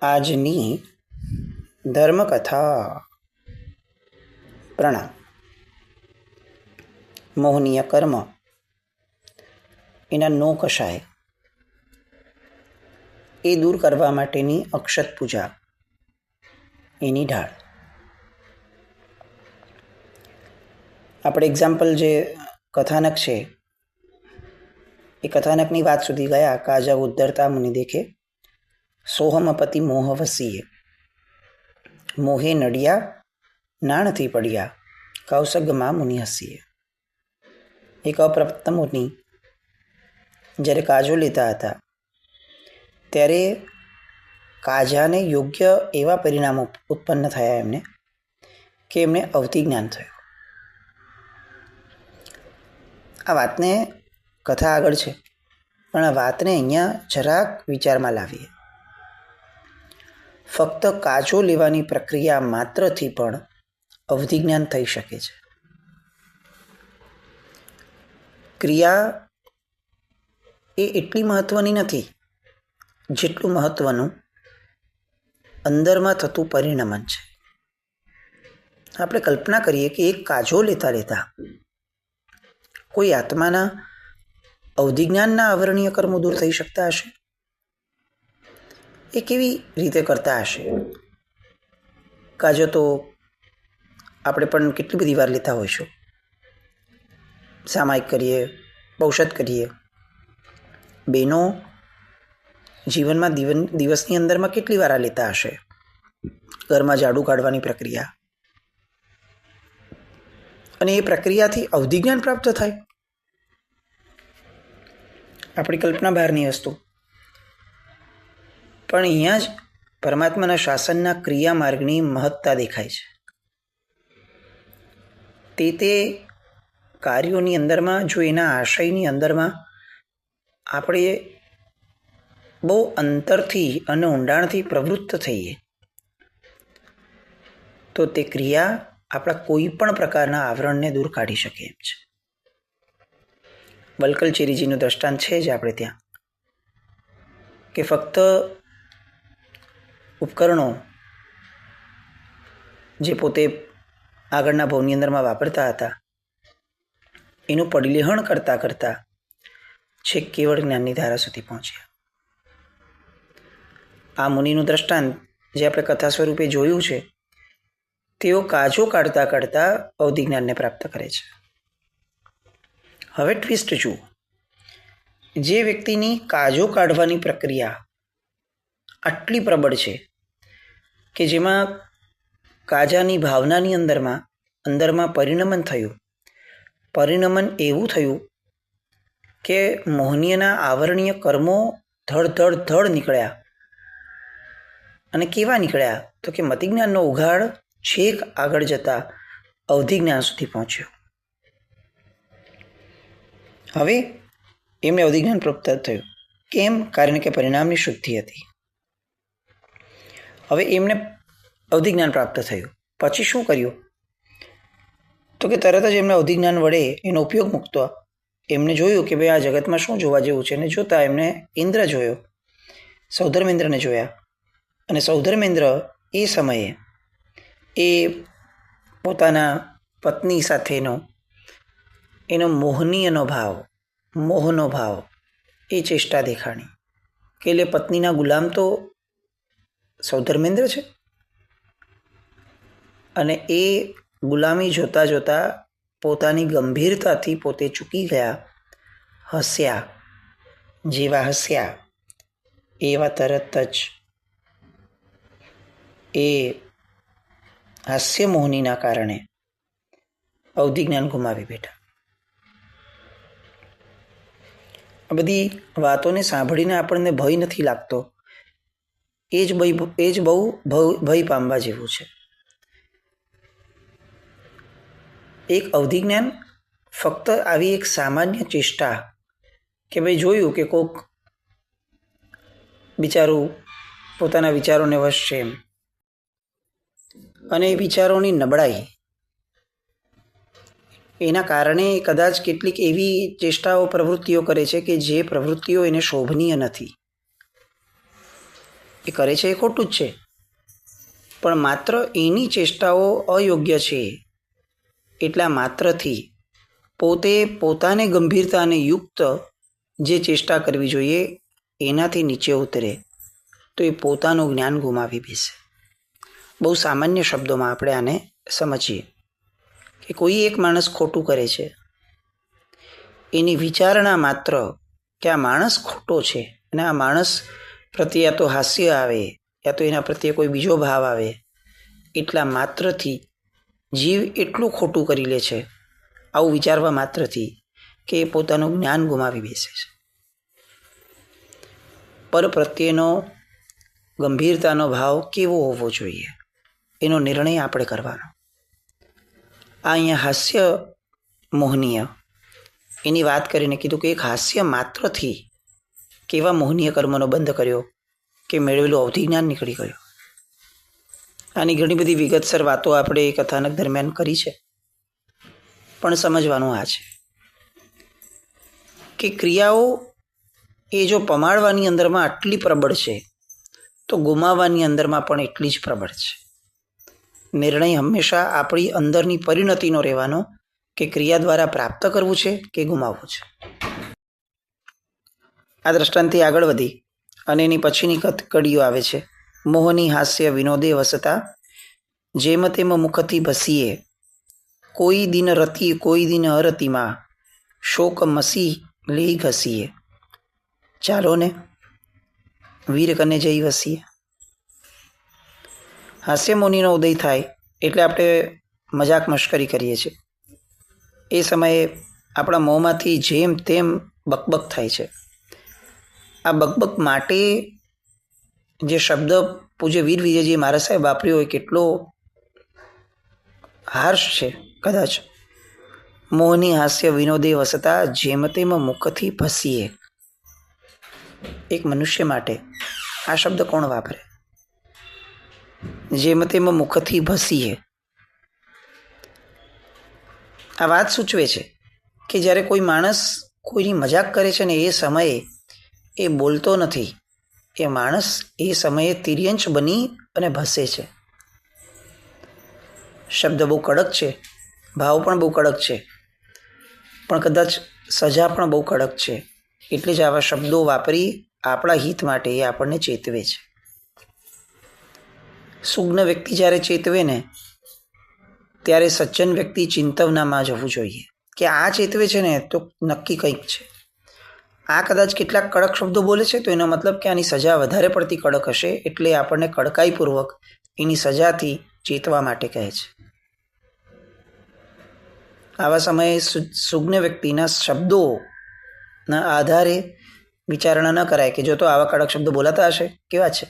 આજની ધર્મકથા. પ્રણામ. મોહનીય કર્મ એના નો કશાય એ દૂર કરવા માટેની અક્ષત પૂજા એની ઢાળ. આપણે એક્ઝામ્પલ જે કથાનક છે એ કથાનકની વાત સુધી ગયા. કાજા ઉદ્ધરતા મુનિ દેખે સોહમપતિ મોહવસીએ, મોહે નડિયા નાણથી પડ્યા, કૌસગમાં મુનિ હસીએ. એક અપ્રપ્ત મુનિ જ્યારે કાજો લેતા હતા ત્યારે કાજાને યોગ્ય એવા પરિણામો ઉત્પન્ન થયા એમને કે એમને અવધિ જ્ઞાન થયું. આ વાતને કથા આગળ છે પણ આ વાતને અહીંયા જરાક વિચારમાં લાવીએ. ફક્ત કાજો લેવાની પ્રક્રિયા માત્રથી પણ અવધિ જ્ઞાન થઈ શકે છે. ક્રિયા એ એટલી મહત્વની નથી જેટલું મહત્વનું અંદરમાં થતું પરિણમન છે. આપણે કલ્પના કરીએ કે એક કાજો લેતા લેતા કોઈ આત્માના અવધિ જ્ઞાનના આવરણીય કર્મો દૂર થઈ શકતા હશે? એ કેવી રીતે કરતા હશે? કાજો તો આપણે પણ કેટલી બધી વાર લેતા હોઈશું. સામાયિક કરીએ, ઔષધ કરીએ. બહેનો જીવનમાં દિવસની અંદરમાં કેટલી વાર લેતા હશે? ઘરમાં ઝાડુ કાઢવાની પ્રક્રિયા, અને એ પ્રક્રિયાથી અવધિ જ્ઞાન પ્રાપ્ત થાય. આપણી કલ્પના બહારની વસ્તુ. પણ અહીંયા જ પરમાત્માના શાસનના ક્રિયા માર્ગની મહત્તા દેખાય છે. તે કાર્યોની અંદરમાં જો એના આશયની અંદરમાં આપણે બહુ અંતરથી અને ઊંડાણથી પ્રવૃત્ત થઈએ તો તે ક્રિયા આપણા કોઈ પણ પ્રકારના આવરણને દૂર કાઢી શકે એમ છે. વલ્કલચેરીજીનું દ્રષ્ટાંત છે જ આપણે ત્યાં કે ફક્ત ઉપકરણો જે પોતે આગળના ભવની અંદરમાં વાપરતા હતા એનું પરિલેહણ કરતાં કરતાં છેક કેવળ જ્ઞાનની ધારા સુધી પહોંચ્યા. આ મુનિનું દ્રષ્ટાંત જે આપણે કથા સ્વરૂપે જોયું છે તેઓ કાજો કાઢતા કાઢતા અવધિ જ્ઞાનને પ્રાપ્ત કરે છે. હવે ટ્વિસ્ટ જુઓ. જે વ્યક્તિની કાજો કાઢવાની પ્રક્રિયા આટલી પ્રબળ છે કે જેમાં કાજાની ભાવનાની અંદરમાં પરિણમન થયું. પરિણમન એવું થયું કે મોહનીયના આવરણીય કર્મો ધડ નીકળ્યા. અને કેવા નીકળ્યા? તો કે મતિજ્ઞાનનો ઉઘાડ છેક આગળ જતા અવધિ જ્ઞાન સુધી પહોંચ્યો. હવે એમને અવધિ જ્ઞાન પ્રાપ્ત થયું. કેમ? કારણ કે પરિણામની શુદ્ધિ હતી. હવે એમને અવધિ જ્ઞાન પ્રાપ્ત થયું. પછી શું કર્યું? તો કે તરત જ એમને અવધિ જ્ઞાન વડે એનો ઉપયોગ મૂકતો એમને જોયું કે ભાઈ આ જગતમાં શું જોવા જેવું છે. અને જોતા એમને ઇન્દ્ર જોયો, સૌધર્મેન્દ્રને જોયા. અને સૌધર્મેન્દ્ર એ સમયે એ પોતાના પત્ની સાથેનો એનો મોહનો ભાવ એ ચેષ્ટા દેખાણી કે એટલે પત્નીના ગુલામ તો સૌધર્મેન્દ્ર છે. અને એ ગુલામી જોતા જોતા પોતાની ગંભીરતાથી પોતે ચૂકી ગયા. હસ્યા. જેવા હસ્યા એવા તરત જ એ હાસ્ય મોહનીના કારણે અવધિ જ્ઞાન ગુમાવી બેઠા. આ બધી વાતોને સાંભળીને આપણને ભય નથી લાગતો. એ જ બહુ ભય પામવા જેવું છે. એક અવધિ જ્ઞાન ફક્ત આવી એક સામાન્ય ચેષ્ટા કે ભાઈ જોયું કે કોક બિચારું પોતાના વિચારોને વશ છે એમ, અને એ વિચારોની નબળાઈ એના કારણે કદાચ કેટલીક એવી ચેષ્ટાઓ પ્રવૃત્તિઓ કરે છે કે જે પ્રવૃત્તિઓ એને શોભનીય નથી. એ કરે છે એ ખોટું જ છે, પણ માત્ર એની ચેષ્ટાઓ અયોગ્ય છે એટલા માત્રથી પોતે પોતાને ગંભીરતાને યુક્ત જે ચેષ્ટા કરવી જોઈએ એનાથી નીચે ઉતરે તો એ પોતાનું જ્ઞાન ગુમાવી બેસે. બહુ સામાન્ય શબ્દોમાં આપણે આને સમજીએ કે કોઈ એક માણસ ખોટું કરે છે, એની વિચારણા માત્ર કે આ માણસ ખોટો છે અને આ માણસ પ્રત્યે યા તો હાસ્ય આવે યા તો એના પ્રત્યે કોઈ બીજો ભાવ આવે એટલા માત્રથી જીવ એટલું ખોટું કરી લે છે, આવું વિચારવા માત્રથી કે એ પોતાનું જ્ઞાન ગુમાવી બેસે છે. પર પ્રત્યેનો ગંભીરતાનો ભાવ કેવો હોવો જોઈએ એનો નિર્ણય આપણે કરવાનો. આ અહીંયા હાસ્ય મોહનીય એની વાત કરીને કીધું કે એક હાસ્ય માત્રથી કેવા મોહનીય કર્મનો બંધ કર્યો કે મેળવેલું અવધિજ્ઞાન નીકળી ગયું. આની ઘણી બધી વિગતસર વાતો આપણે એ કથાનક દરમિયાન કરી છે, પણ સમજવાનું આ છે કે ક્રિયાઓ એ જો પમાડવાની અંદરમાં આટલી પ્રબળ છે તો ગુમાવવાની અંદરમાં પણ એટલી જ પ્રબળ છે. નિર્ણય હંમેશા આપણી અંદરની પરિણતિનો રહેવાનો કે ક્રિયા દ્વારા પ્રાપ્ત કરવું છે કે ગુમાવવું છે. આ દ્રષ્ટાંતથી આગળ વધી અને એની પછીની કડીઓ આવે છે. મોહની હાસ્ય વિનોદે વસતા જેમ તેમ મુખથી ભસીએ, કોઈ દિન રતિ કોઈ દિન અરતિમાં શોક મસી લઈ ઘસીએ. ચાલો ને વીર કને જઈ વસીએ. હાસ્ય મુનિનો ઉદય થાય એટલે આપણે મજાક મશ્કરી કરીએ છીએ. એ સમયે આપણા મોંમાંથી જેમ તેમ બકબક થાય છે. આ બકબક માટે જે શબ્દ પૂજ્ય વીર વિજયજી મહારાજ સાહેબ વાપર્યો હોય કેટલો હાર્શ છે કદાચ. મોહની હાસ્ય વિનોદે વસતા જેમ તેમ મુખથી ભસીએ. એક મનુષ્ય માટે આ શબ્દ કોણ વાપરે? જેમ તેમ મુખથી ભસીએ. આ વાત સૂચવે છે કે જ્યારે કોઈ માણસ કોઈની મજાક કરે છે ને એ સમયે એ બોલતો નથી, એ માણસ એ સમયે તિર્યંચ બની અને ભસે છે. શબ્દ બહુ કડક છે, ભાવ પણ બહુ કડક છે, પણ કદાચ સજા પણ બહુ કડક છે. એટલે જ આવા શબ્દો વાપરી આપણા હિત માટે એ આપણને ચેતવે છે. સુજ્ઞ વ્યક્તિ જ્યારે ચેતવે ને ત્યારે સજ્જન વ્યક્તિ ચિંતવનામાં જવું જોઈએ કે આ ચેતવે છે ને તો નક્કી કંઈક છે. આ કદાચ કેટલાક કડક શબ્દો બોલે છે તો એનો મતલબ કે આની સજા વધારે પડતી કડક હશે, એટલે આપણને કડકાઈપૂર્વક એની સજાથી ચેતવા માટે કહે છે. આવા સમયે સુજ્ઞ વ્યક્તિના શબ્દોના આધારે વિચારણા ન કરાય કે જો તો આવા કડક શબ્દો બોલાતા હશે કેવા છે.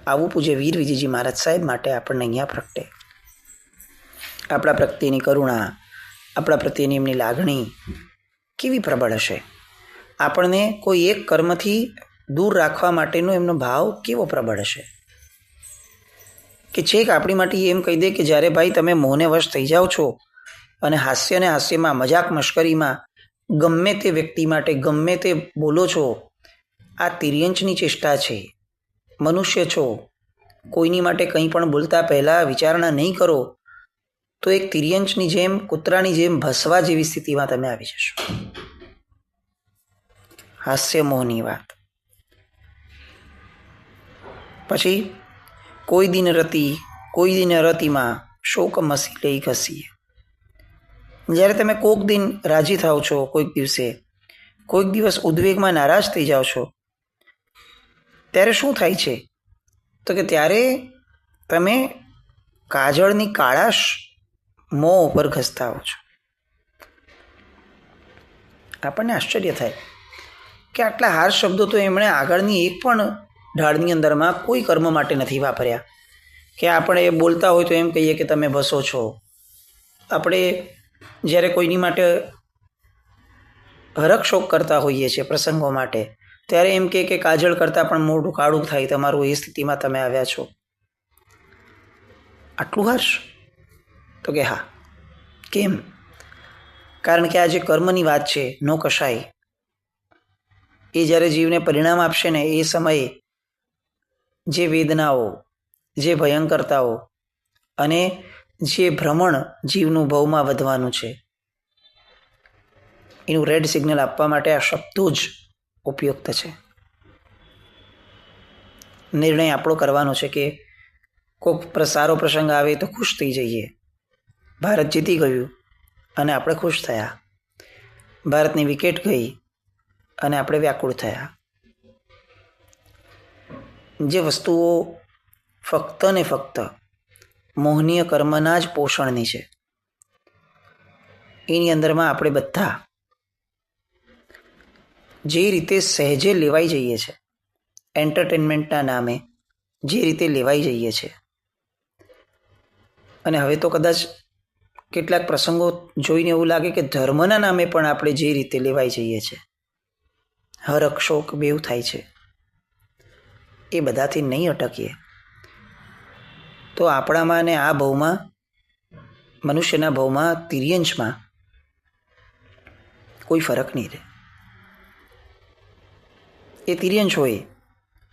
આવું પૂજ્ય વીર વિજયજી મહારાજ સાહેબ માટે આપણને અહીંયા પ્રગટે. આપણા પ્રત્યેની કરુણા, આપણા પ્રત્યેની એમની લાગણી કેવી પ્રબળ હશે. આપણને કોઈ એક કર્મથી દૂર રાખવા માટેનો એમનો ભાવ કેવો પ્રબળ હશે કે છેક આપણી માટે એમ કહી દે કે જ્યારે ભાઈ તમે મોહને વશ થઈ જાઓ છો અને હાસ્યને હાસ્યમાં મજાક મશ્કરીમાં ગમે તે વ્યક્તિ માટે ગમે તે બોલો છો, આ તિર્યંચની ચેષ્ટા છે. મનુષ્ય છો, કોઈની માટે કંઈ પણ બોલતા પહેલાં વિચારણા નહીં કરો તો એક તિર્યંચની જેમ કૂતરાની જેમ ભસવા જેવી સ્થિતિમાં તમે આવી જશો. હાસ્ય મોહની વાત. પછી કોઈ દિન રતિ કોઈ દિન રતિમાં શોક મસી લઈ ઘસીએ. જ્યારે તમે કોઈક દિન રાજી થાવ છો, કોઈક દિવસે કોઈક દિવસ ઉદ્વેગમાં નારાજ થઈ જાઓ છો, ત્યારે શું થાય છે તો કે ત્યારે તમે કાજળની કાળાશ મોં ઉપર ઘસતા હો છો. આપણને આશ્ચર્ય થાય કે આટલા હાર્શ શબ્દો તો એમણે આગળની એક પણ ઢાળની અંદરમાં કોઈ કર્મ માટે નથી વાપર્યા કે આપણે બોલતા હોય તો એમ કહીએ કે તમે ભસો છો. આપણે જ્યારે કોઈની માટે હરખ શોક કરતા હોઈએ છીએ પ્રસંગો માટે, ત્યારે એમ કે કાજળ કરતાં પણ મોઢું કાળું થાય તમારું, એ સ્થિતિમાં તમે આવ્યા છો. આટલું હર્ષ? તો કે હા. કેમ? કારણ કે આ જે કર્મની વાત છે નો કશાય, એ જ્યારે જીવને પરિણામ આપશે ને એ સમયે જે વેદનાઓ, જે ભયંકરતાઓ અને જે ભ્રમણ જીવનું ભવમાં વધવાનું છે એનું રેડ સિગ્નલ આપવા માટે આ શબ્દો જ ઉપયુક્ત છે. નિર્ણય આપણો કરવાનો છે કે કોઈક સારો પ્રસંગ આવે તો ખુશ થઈ જઈએ. ભારત જીતી ગયું અને આપણે ખુશ થયા. ભારતની વિકેટ ગઈ અને આપણે વ્યાકુળ થયા. જે વસ્તુઓ ફક્ત ને ફક્ત મોહનીય કર્મના જ પોષણની છે એની અંદરમાં આપણે બધા જે રીતે સહેજે લેવાઈ જઈએ છીએ, એન્ટરટેનમેન્ટના નામે જે રીતે લેવાઈ જઈએ છીએ, અને હવે તો કદાચ કેટલાક પ્રસંગો જોઈને એવું લાગે કે ધર્મના નામે પણ આપણે જે રીતે લેવાઈ જઈએ છીએ, હરખ શોક બેવ થાય છે, એ બધાથી નહીં અટકીએ તો આપણામાં અને આ ભવમાં, મનુષ્યના ભવમાં, તિર્યંશમાં કોઈ ફરક નહીં રહે. એ તિર્યંશ હોય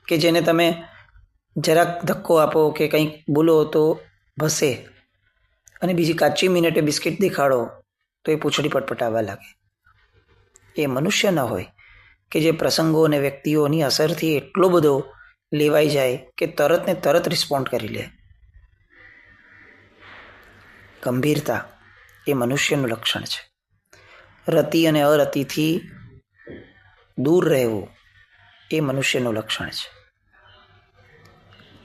કે જેને તમે જરાક ધક્કો આપો કે કંઈક બોલો તો ભસે, અને બીજી કાચી મિનિટે બિસ્કિટ દેખાડો તો એ પૂંછડી પટપટાવવા લાગે. એ મનુષ્ય ન હોય કે જે પ્રસંગો અને વ્યક્તિઓની અસરથી એટલો બધો લેવાઈ જાય કે તરત ને તરત રિસ્પોન્ડ કરી લે. ગંભીરતા એ મનુષ્યનું લક્ષણ છે. રતિ અને અરતિથી દૂર રહેવું એ મનુષ્યનું લક્ષણ છે.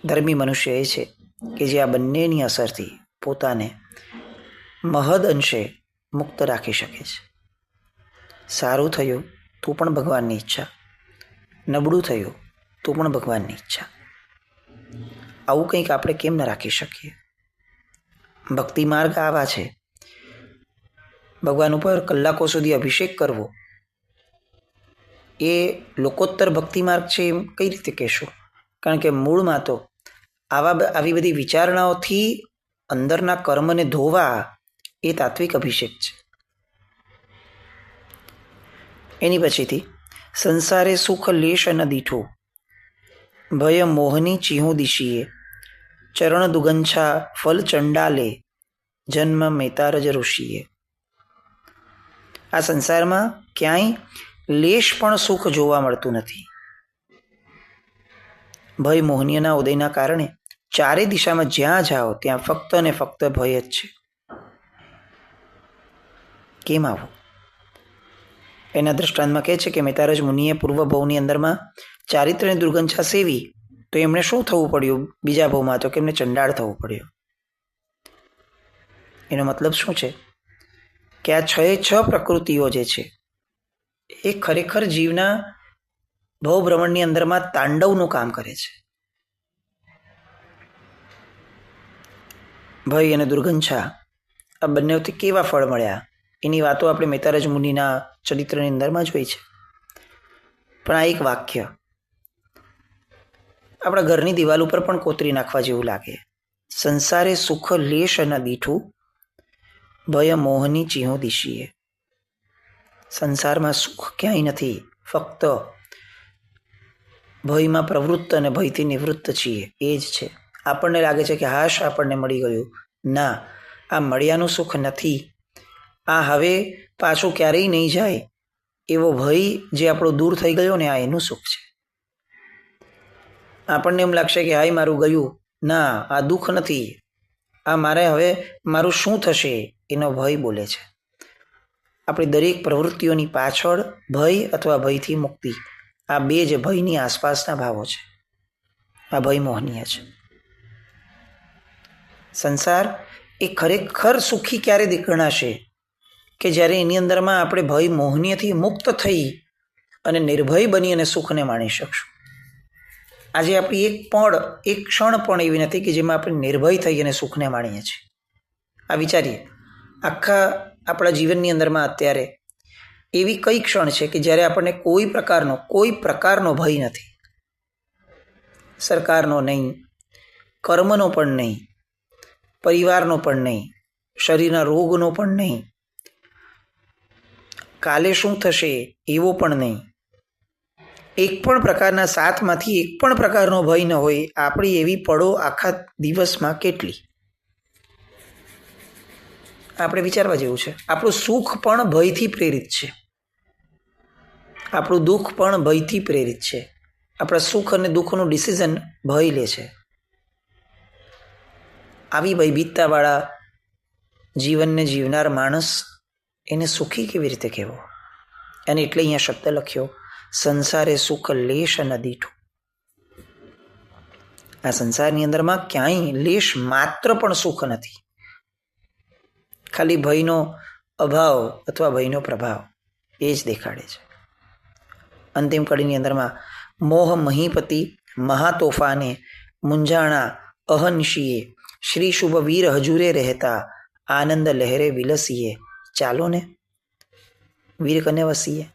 ધર્મી મનુષ્ય એ છે કે જે આ બંનેની અસરથી પોતાને મહદ અંશે મુક્ત રાખી શકે છે. સારું થયું તો પણ ભગવાનની ઈચ્છા, નબળું થયું તો પણ ભગવાનની ઈચ્છા. આવું કંઈક આપણે કેમ ન રાખી શકીએ? ભક્તિ માર્ગ આવા છે. ભગવાન ઉપર કલાકો સુધી અભિષેક કરવો એ લોકોત્તર ભક્તિ માર્ગ છે એમ કઈ રીતે કહેશું? કારણ કે મૂળમાં તો આવી બધી વિચારણાઓથી અંદરના કર્મને ધોવા એ તાત્વિક અભિષેક છે. એની પછીથી સંસારે સુખ લેશ ન દીઠું, ભય મોહની ચિહું દિશીએ, ચરણ દુગંછા ફલ ચંડાલે, જન્મ મેતારજ ઋષિએ. આ સંસારમાં ક્યાંય લેશ પણ સુખ જોવા મળતું નથી. ભય મોહનીયના ઉદયના કારણે ચારે દિશામાં જ્યાં જાઓ ત્યાં ફક્ત ને ફક્ત ભય જ છે. કેમ આવું? એના દ્રષ્ટાંતમાં કહે છે કે મેતારજ મુનિએ પૂર્વ ભવની અંદરમાં ચારિત્ર્યની દુર્ગંછા સેવી તો એમણે શું થવું પડ્યું? બીજા ભવમાં તો કે એમને ચંડાળ થવું પડ્યું. એનો મતલબ શું છે? કે આ 6 પ્રકૃતિઓ જે છે એ ખરેખર જીવના ભવ ભ્રમણની અંદરમાં તાંડવનું કામ કરે છે. ભય અને દુર્ગંછા આ બંનેથી કેવા ફળ મળ્યા એની વાતો આપણે મેતારજ મુનિના ચરિત્રની અંદરમાં જોઈ છે. પણ આ એક વાક્ય આપણા ઘરની દિવાલ ઉપર પણ કોતરી નાખવા જેવું લાગે. સંસારે સુખ લેશ ન દીઠું, ભય મોહની ચિહું દિશીએ. સંસારમાં સુખ ક્યાંય નથી, ફક્ત ભયમાં પ્રવૃત્ત અને ભયથી નિવૃત્ત છીએ એ જ છે. આપણને લાગે છે કે હાશ આપણને મળી ગયું. ના, આ મળ્યાનું સુખ નથી. આ હવે પાછું ક્યારેય નહીં જાય એવો ભય જે આપણો દૂર થઈ ગયો ને, આ એનું સુખ છે. આપણને એમ લાગશે કે હાય મારું ગયું. ના, આ દુઃખ નથી. આ મારે હવે મારું શું થશે એનો ભય બોલે છે. આપણી દરેક પ્રવૃત્તિઓની પાછળ ભય અથવા ભયથી મુક્તિ, આ બે જ ભયની આસપાસના ભાવો છે. આ ભય મોહનીય છે. સંસાર એ ખરેખર સુખી ક્યારે ગણાશે? કે જ્યારે એની અંદરમાં આપણે ભય મોહનીયથી મુક્ત થઈ અને નિર્ભય બની અને સુખને માણી શકશું. આજે આપણી એક ક્ષણ પણ એવી નથી કે જેમાં આપણે નિર્ભય થઈ અને સુખને માણીએ છીએ. આ વિચારીએ, આખા આપણા જીવનની અંદરમાં અત્યારે એવી કઈ ક્ષણ છે કે જ્યારે આપણને કોઈ પ્રકારનો ભય નથી? સરકારનો નહીં, કર્મનો પણ નહીં, પરિવારનો પણ નહીં, શરીરના રોગનો પણ નહીં, કાલે શું થશે એવો પણ નહીં. એક પણ પ્રકારના સાતમાંથી એક પણ પ્રકારનો ભય ન હોય, આપણી એવી પળો આખા દિવસમાં કેટલી? આપણે વિચારવા જેવું છે. આપણું સુખ પણ ભયથી પ્રેરિત છે, આપણું દુઃખ પણ ભયથી પ્રેરિત છે. આપણા સુખ અને દુઃખનું ડિસિઝન ભય લે છે. આવી ભયભીતતાવાળા જીવનને જીવનાર માણસ એને સુખી કેવી રીતે કહેવો? અને એટલે અહીંયા શબ્દ લખ્યો, સંસારે સુખ લેશ ન દીઠું. આ સંસારની અંદરમાં ક્યાંય લેશ માત્ર પણ સુખ નથી, ખાલી ભયનો અભાવ અથવા ભયનો પ્રભાવ એ જ દેખાડે છે. અંતિમ કડીની અંદરમાં મોહ મહીપતિ મહાતોફાને મુંજાણા અહનશીએ શ્રી શુભ વીર હજુરે રહેતા આનંદ લહેરે વિલસીએ. ચાલો ને વીર કને વસીએ.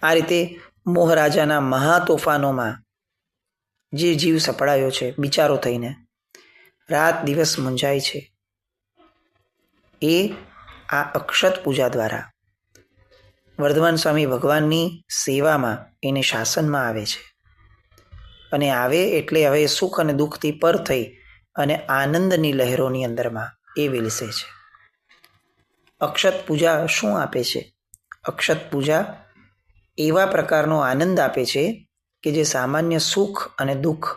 આ રીતે મોહ રાજાના મહાતોફાનોમાં જે જીવ સપડાયો છે બિચારો થઈને, રાત દિવસ મૂંઝાય છે, એ આ અક્ષત પૂજા દ્વારા વર્ધમાન સ્વામી ભગવાનની સેવામાં એને શાસનમાં આવે છે. અને આવે એટલે હવે સુખ અને દુઃખથી પર થઈ અને આનંદની લહેરોની અંદરમાં એ વિલસે છે. અક્ષત પૂજા શું આપે છે? અક્ષત પૂજા એવા પ્રકારનો આનંદ આપે છે કે જે સામાન્ય સુખ અને દુઃખ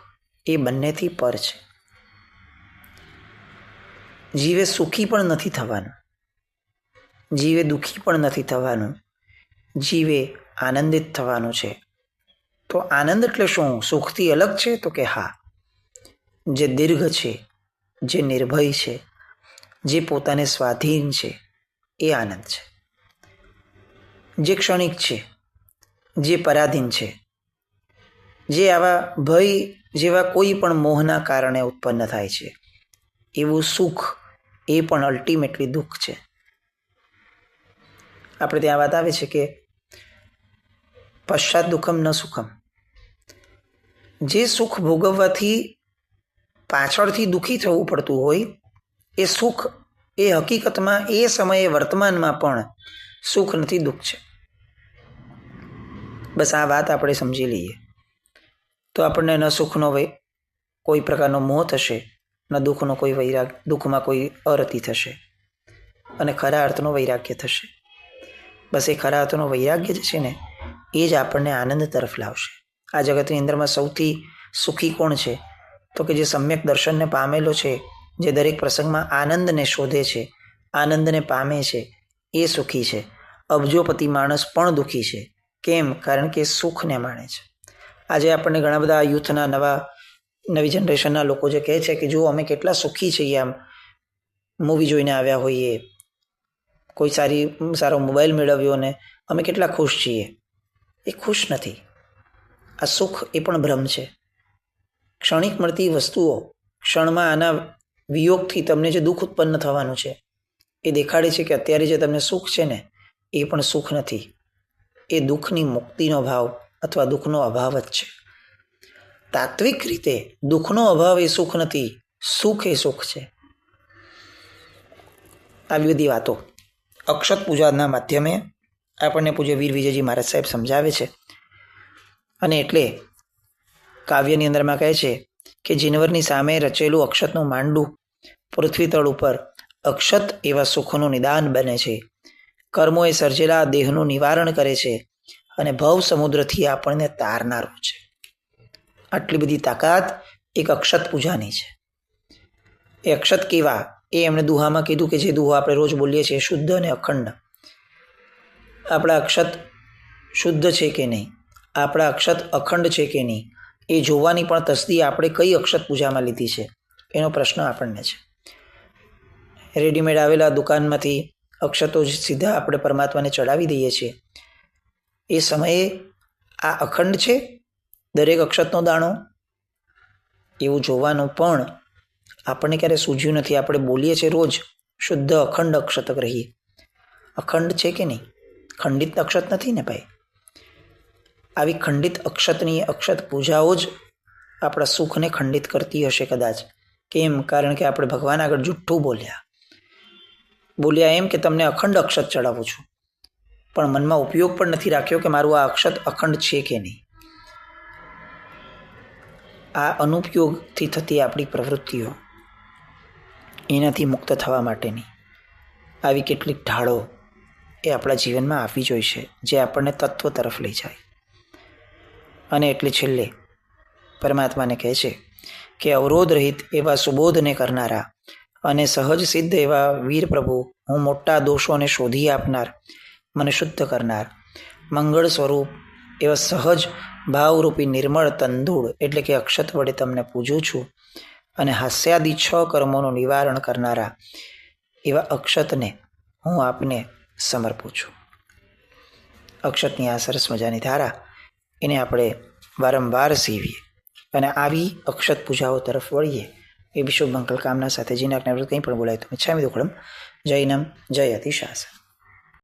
એ બંનેથી પર છે. જીવે સુખી પણ નથી થવાનું, જીવે દુઃખી પણ નથી થવાનું, જીવે આનંદિત થવાનું છે. તો આનંદ એટલે શું? સુખથી અલગ છે? તો કે હા, જે દીર્ઘ છે, જે નિર્ભય છે, જે પોતાને સ્વાધીન છે, એ આનંદ છે. જે ક્ષણિક છે, જે પરાધીન છે, જે આવા ભય જેવા કોઈ પણ મોહના કારણે ઉત્પન્ન થાય છે, એવું સુખ એ પણ અલ્ટિમેટલી દુઃખ છે. આપણે ત્યાં વાત આવે છે કે પશ્ચાત દુઃખમ ન સુખમ. જે સુખ ભોગવવાથી પાછળથી દુઃખી થવું પડતું હોય, એ સુખ એ હકીકતમાં એ સમયે વર્તમાનમાં પણ સુખ નથી, દુઃખ છે. બસ આ વાત આપણે સમજી લઈએ તો આપણને ન સુખનો કોઈ પ્રકારનો મોહ થશે, ન દુઃખનો કોઈ વૈરાગ્ય, દુઃખમાં કોઈ અરતિ થશે, અને ખરા અર્થનો વૈરાગ્ય થશે. બસ એ ખરા અર્થનો વૈરાગ્ય જે છે ને એ જ આપણને આનંદ તરફ લાવશે. આ જગતની અંદરમાં સૌથી સુખી કોણ છે? તો કે જે સમ્યક દર્શનને પામેલો છે, જે દરેક પ્રસંગમાં આનંદને શોધે છે, આનંદને પામે છે, એ સુખી છે. અબજોપતિ માણસ પણ દુઃખી છે. કેમ? કારણ કે સુખને માણે છે. આજે આપણને ઘણા બધા યુથના નવી જનરેશનના લોકો જે કહે છે કે જો અમે કેટલા સુખી છીએ, આમ મૂવી જોઈને આવ્યા હોઈએ, કોઈ સારો મોબાઈલ મેળવ્યો ને અમે કેટલા ખુશ છીએ. એ ખુશ નથી. આ સુખ એ પણ ભ્રમ છે. ક્ષણિક મળતી વસ્તુઓ ક્ષણમાં આના વિયોગથી તમને જે દુઃખ ઉત્પન્ન થવાનું છે એ દેખાડે છે કે અત્યારે જે તમને સુખ છે ને એ પણ સુખ નથી, એ દુઃખની મુક્તિનો ભાવ અથવા દુઃખનો અભાવ જ છે. તાત્વિક રીતે દુઃખનો અભાવ એ સુખ નથી, સુખ એ સુખ છે. આવી બધી વાતો અક્ષત પૂજાના માધ્યમે આપણને પૂજ્ય વીર વિજયજી મહારાજ સાહેબ સમજાવે છે. અને એટલે કાવ્યની અંદરમાં કહે છે કે જીનવરની સામે રચેલું અક્ષતનું માંડું પૃથ્વી તળ ઉપર અક્ષત એવા સુખનું નિદાન બને છે. કર્મોએ સર્જેલા દેહનું નિવારણ કરે છે અને ભવ સમુદ્રથી આપણને તારનારું છે. આટલી બધી તાકાત એક અક્ષત પૂજાની છે. એ અક્ષત કેવા? એ એમણે દુહામાં કીધું કે જે દુહો આપણે રોજ બોલીએ છીએ, શુદ્ધ અને અખંડ. આપણા અક્ષત શુદ્ધ છે કે નહીં, આપણા અક્ષત અખંડ છે કે નહીં, એ જોવાની પણ તસ્દી આપણે કઈ અક્ષત પૂજામાં લીધી છે એનો પ્રશ્ન આપણને છે. રેડીમેડ આવેલા દુકાનમાંથી અક્ષતો સીધા આપણે પરમાત્માને ચડાવી દઈએ છીએ. એ સમયે આ અખંડ છે દરેક અક્ષતનો દાણો, એવું જોવાનું પણ આપણને ક્યારે સૂઝ્યું નથી. આપણે બોલીએ છીએ રોજ શુદ્ધ અખંડ અક્ષત રહીએ. અખંડ છે કે નહીં? ખંડિત અક્ષત નથી ને ભાઈ. આવી ખંડિત અક્ષતની અક્ષત પૂજાઓ જ આપણા સુખને ખંડિત કરતી હશે કદાચ. કેમ? કારણ કે આપણે ભગવાન આગળ જુઠ્ઠું બોલ્યા એમ કે તમને અખંડ અક્ષત ચડાવું છું, પણ મનમાં ઉપયોગ પણ નથી રાખ્યો કે મારું આ અક્ષત અખંડ છે કે નહીં. આ અનુપયોગથી થતી આપણી પ્રવૃત્તિઓ, એનાથી મુક્ત થવા માટેની આવી કેટલીક ઢાળો એ આપણા જીવનમાં આવવી જોઈશે, જે આપણને તત્વ તરફ લઈ જાય. અને એટલે છેલ્લે પરમાત્માને કહે છે કે અવરોધ રહિત એવા સુબોધને કરનારા અને સહજ સિદ્ધ એવા વીર પ્રભુ, હું મોટા દોષોને શોધી આપનાર, મને શુદ્ધ કરનાર, મંગળ સ્વરૂપ એવા સહજ ભાવરૂપી નિર્મળ તંદુળ એટલે કે અક્ષત વડે તમને પૂજું છું. અને હાસ્યાદિ 6 કર્મોનું નિવારણ કરનારા એવા અક્ષતને હું આપને સમર્પું છું. અક્ષતની આ સરસ મજાની ધારા એને આપણે વારંવાર સેવીએ અને આવી અક્ષત પૂજાઓ તરફ વળીએ એ વિશ્વ મંગલ કામના સાથે. જીના કંઈ પણ બોલાય તો મિચ્છામિ દુક્કડમ. જૈનમ જય અતિશાસન.